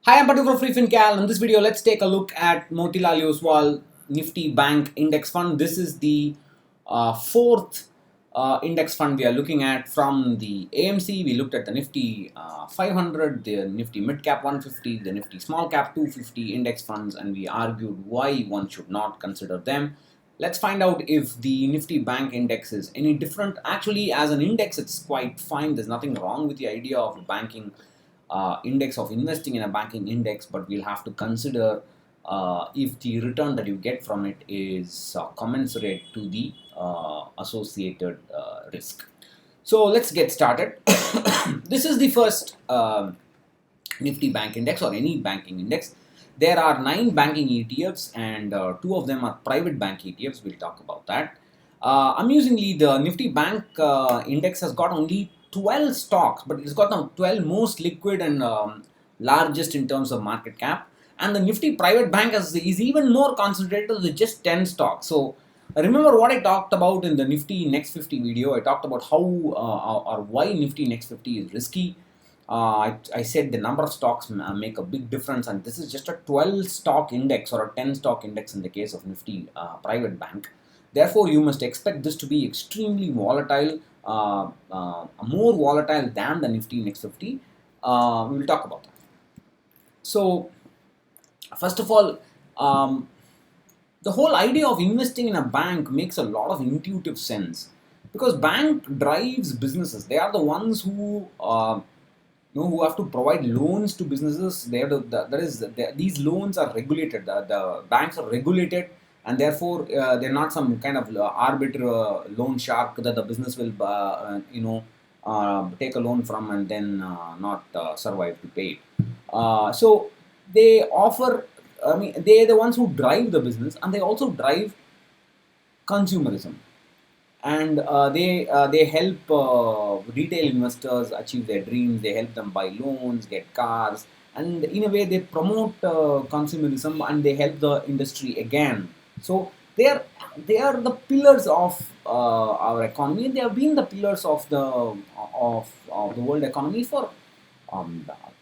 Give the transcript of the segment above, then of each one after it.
Hi, I'm Patu from freefincal. In this video, let's take a look at Motilal Oswal Nifty Bank Index Fund. This is the fourth index fund we are looking at from the AMC. We looked at the Nifty 500, the Nifty Mid Cap 150, the Nifty Small Cap 250 index funds, and we argued why one should not consider them. Let's find out if the Nifty Bank Index is any different. Actually, as an index, it's quite fine. There's nothing wrong with the idea of banking index, of investing in a banking index, but we'll have to consider if the return that you get from it is commensurate to the associated risk. So let's get started. This is the first Nifty Bank Index or any banking index. There are 9 banking ETFs and 2 of them are private bank ETFs. We'll talk about that. Amusingly, the Nifty Bank Index has got only 12 stocks, but it's got the 12 most liquid and largest in terms of market cap. And the Nifty Private Bank is even more concentrated with just 10 stocks. So remember what I talked about in the Nifty Next 50 video. I talked about how or why Nifty Next 50 is risky. I said the number of stocks make a big difference, and this is just a 12 stock index or a 10 stock index in the case of Nifty Private Bank. Therefore, you must expect this to be extremely volatile, more volatile than the Nifty Next 50. We will talk about that. So, first of all, the whole idea of investing in a bank makes a lot of intuitive sense because bank drives businesses. They are the ones who who have to provide loans to businesses. These loans are regulated. The banks are regulated, and therefore they're not some kind of arbitrary loan shark that the business will take a loan from and then not survive to pay it. So they offer. I mean, they're the ones who drive the business, and they also drive consumerism. And they help retail investors achieve their dreams. They help them buy loans, get cars, and in a way they promote consumerism, and they help the industry again. So they are the pillars of our economy, and they have been the pillars of the world economy for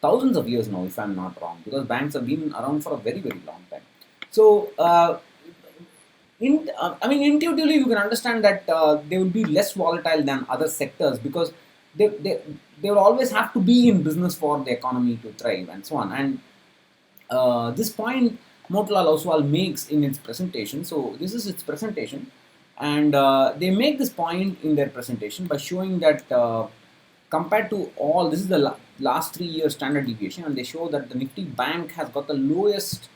thousands of years now, if I'm not wrong, because banks have been around for a very, very long time. So intuitively, you can understand that they will be less volatile than other sectors because they will always have to be in business for the economy to thrive and so on. And this point Motilal Oswal makes in its presentation. So this is its presentation, and they make this point in their presentation by showing that compared to all, this is the last 3 year standard deviation, and they show that the Nifty Bank has got the lowest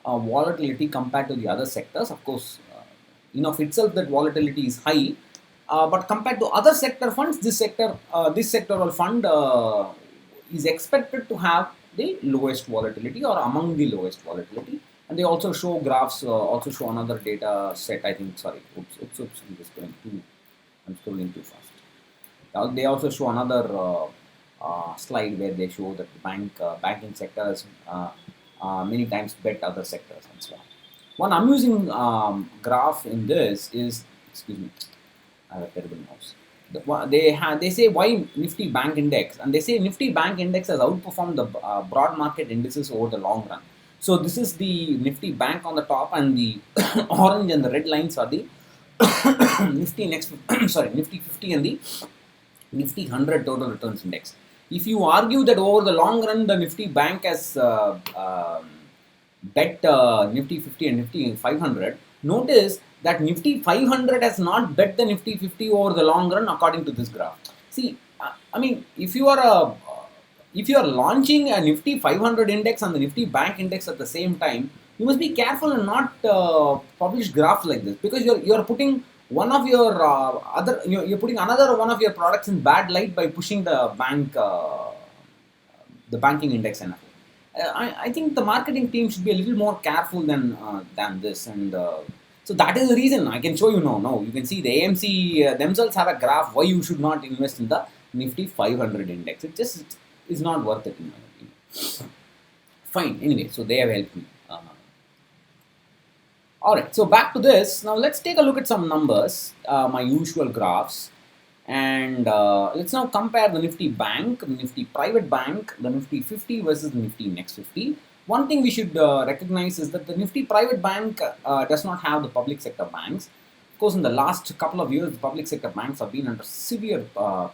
volatility compared to the other sectors. Of course, in of itself that volatility is high, but compared to other sector funds, this sectoral fund is expected to have the lowest volatility or among the lowest volatility. And they also show graphs, also show another data set. I think, sorry, oops, I'm just going I'm scrolling too fast. They also show another slide where they show that the banking sector is many times bet other sectors and so on. One amusing graph in this is, excuse me, I have a terrible mouse. They say why Nifty Bank Index, and they say Nifty Bank Index has outperformed the broad market indices over the long run. So this is the Nifty Bank on the top, and the orange and the red lines are the Nifty 50 and the Nifty 100 total returns index. If you argue that over the long run the Nifty Bank has bet Nifty 50 and Nifty 500, notice that Nifty 500 has not bet the Nifty 50 over the long run according to this graph. See, I mean, if you are launching a Nifty 500 index and the Nifty Bank Index at the same time, you must be careful and not publish graphs like this, because you're putting one of your you're putting another one of your products in bad light by pushing the banking index and I think the marketing team should be a little more careful than this, and so that is the reason I can show you now. Now you can see the AMC themselves have a graph why you should not invest in the Nifty 500 index. It just is not worth it in my opinion. Fine. Anyway, so they have helped me. All right. So back to this. Now let's take a look at some numbers. My usual graphs. And let's now compare the Nifty Bank, the Nifty Private Bank, the Nifty 50 versus the Nifty Next 50. One thing we should recognize is that the Nifty Private Bank does not have the public sector banks. Of course, in the last couple of years, the public sector banks have been under severe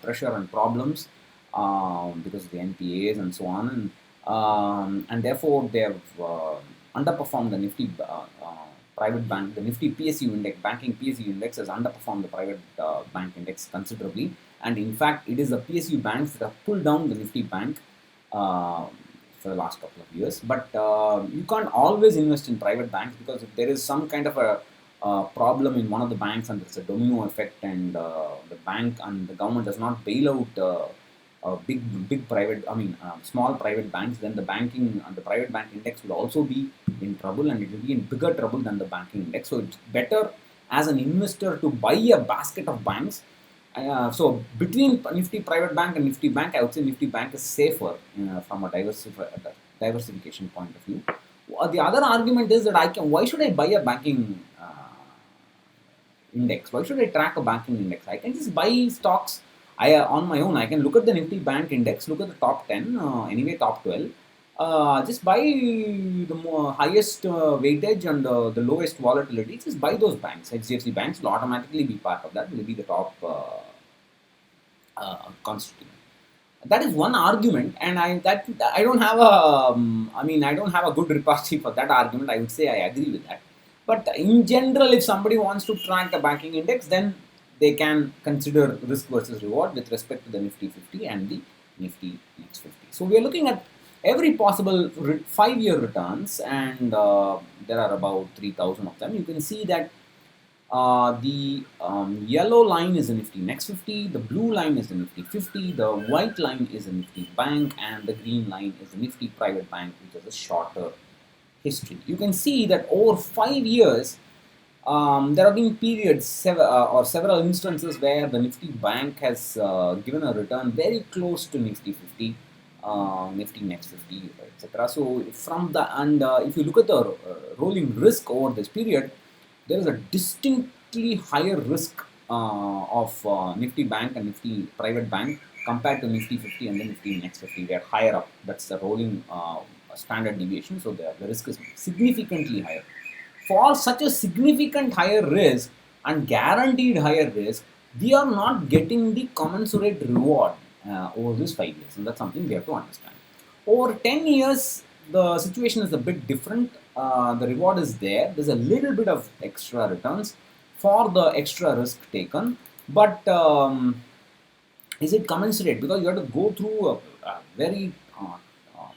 pressure and problems because of the NPAs and so on, and therefore they have underperformed the Nifty private bank. The Nifty PSU index, banking PSU index, has underperformed the private bank index considerably, and in fact, it is the PSU banks that have pulled down the Nifty bank uh, for the last couple of years. But you can't always invest in private banks, because if there is some kind of a problem in one of the banks and it's a domino effect, and the bank and the government does not bail out big private, small private banks, then the banking and the private bank index will also be in trouble, and it will be in bigger trouble than the banking index. So it's better as an investor to buy a basket of banks. So between Nifty Private Bank and Nifty Bank, I would say Nifty Bank is safer from a diversification point of view. The other argument is that why should I buy a banking index? Why should I track a banking index? I can just buy stocks on my own. I can look at the Nifty Bank index, look at the top 10, anyway top 12. Just buy the highest weightage and the lowest volatility. Just buy those banks. HDFC banks will automatically be part of that. Will be the top constituent. That is one argument, and I don't have a I don't have a good repartee for that argument. I would say I agree with that. But in general, if somebody wants to track the banking index, then they can consider risk versus reward with respect to the Nifty 50 and the Nifty Next 50. So we are looking at every possible 5-year returns, and there are about 3,000 of them. You can see that the yellow line is the Nifty Next 50, the blue line is the Nifty 50, the white line is the Nifty Bank, and the green line is the Nifty Private Bank, which is a shorter history. You can see that over 5 years, there have been periods or several instances where the Nifty Bank has given a return very close to Nifty 50, Nifty Next 50, etc. So if you look at the rolling risk over this period, there is a distinctly higher risk of Nifty Bank and Nifty Private Bank compared to Nifty 50 and the Nifty Next 50. They are higher up. That's the rolling standard deviation. So the risk is significantly higher. For such a significant higher risk and guaranteed higher risk, we are not getting the commensurate reward over these 5 years, and that's something we have to understand. Over 10 years, the situation is a bit different. The reward is there. There's a little bit of extra returns for the extra risk taken, but is it commensurate? Because you have to go through a very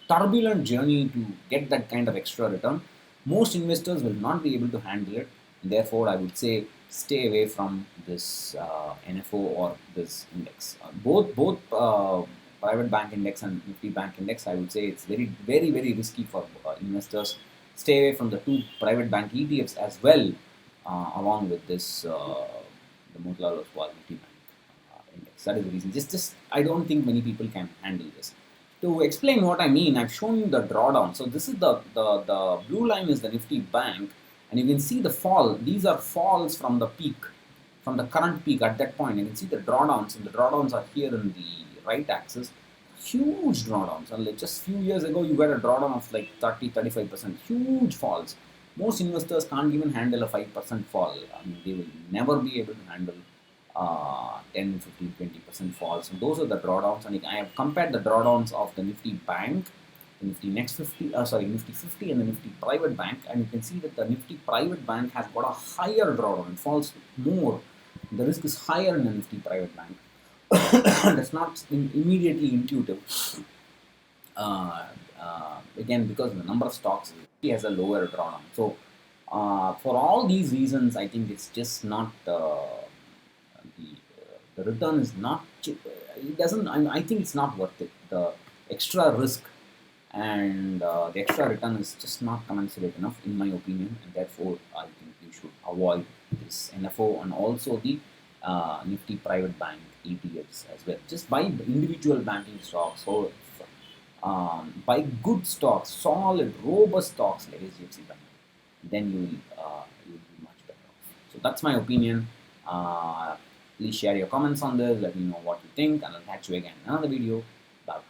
turbulent journey to get that kind of extra return. Most investors will not be able to handle it. Therefore, I would say stay away from this NFO or this index. Both private bank index and Nifty bank index, I would say it's very risky for investors. Stay away from the two private bank ETFs as well, along with this the Motilal Oswal Nifty bank index. That is the reason. Just I don't think many people can handle this. To explain what I mean, I've shown you the drawdown. So this is the blue line is the Nifty Bank, and you can see the fall. These are falls from the peak, from the current peak at that point. You can see the drawdowns, and the drawdowns are here in the right axis. Huge drawdowns. And like just few years ago, you got a drawdown of like 30-35%. Huge falls. Most investors can't even handle a 5% fall. They will never be able to handle 10, 15, 20% falls. And those are the drawdowns. And I have compared the drawdowns of the Nifty Bank, the Nifty Next 50, Nifty 50 and the Nifty Private Bank. And you can see that the Nifty Private Bank has got a higher drawdown. It falls more. The risk is higher in the Nifty Private Bank. That's not immediately intuitive. Again, because the number of stocks, it has a lower drawdown. So for all these reasons, I think it's just not the return is not. It doesn't. I think it's not worth it. The extra risk and the extra return is just not commensurate enough, in my opinion, and therefore I think you should avoid this NFO and also the Nifty Private Bank ETFs as well. Just buy individual banking stocks or buy good stocks, solid, robust stocks like HDFC Bank. Then you will be much better off. So that's my opinion. Please share your comments on this. Let me know what you think, and I'll catch you again in another video. Bye.